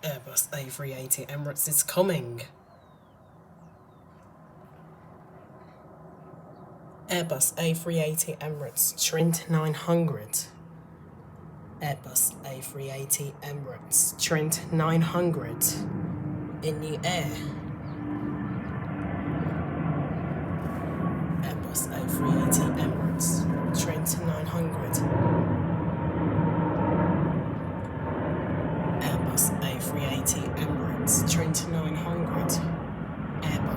Airbus A380 Emirates is coming. Airbus A380 Emirates Trent 900. Airbus A380 Emirates Trent 900 in the air.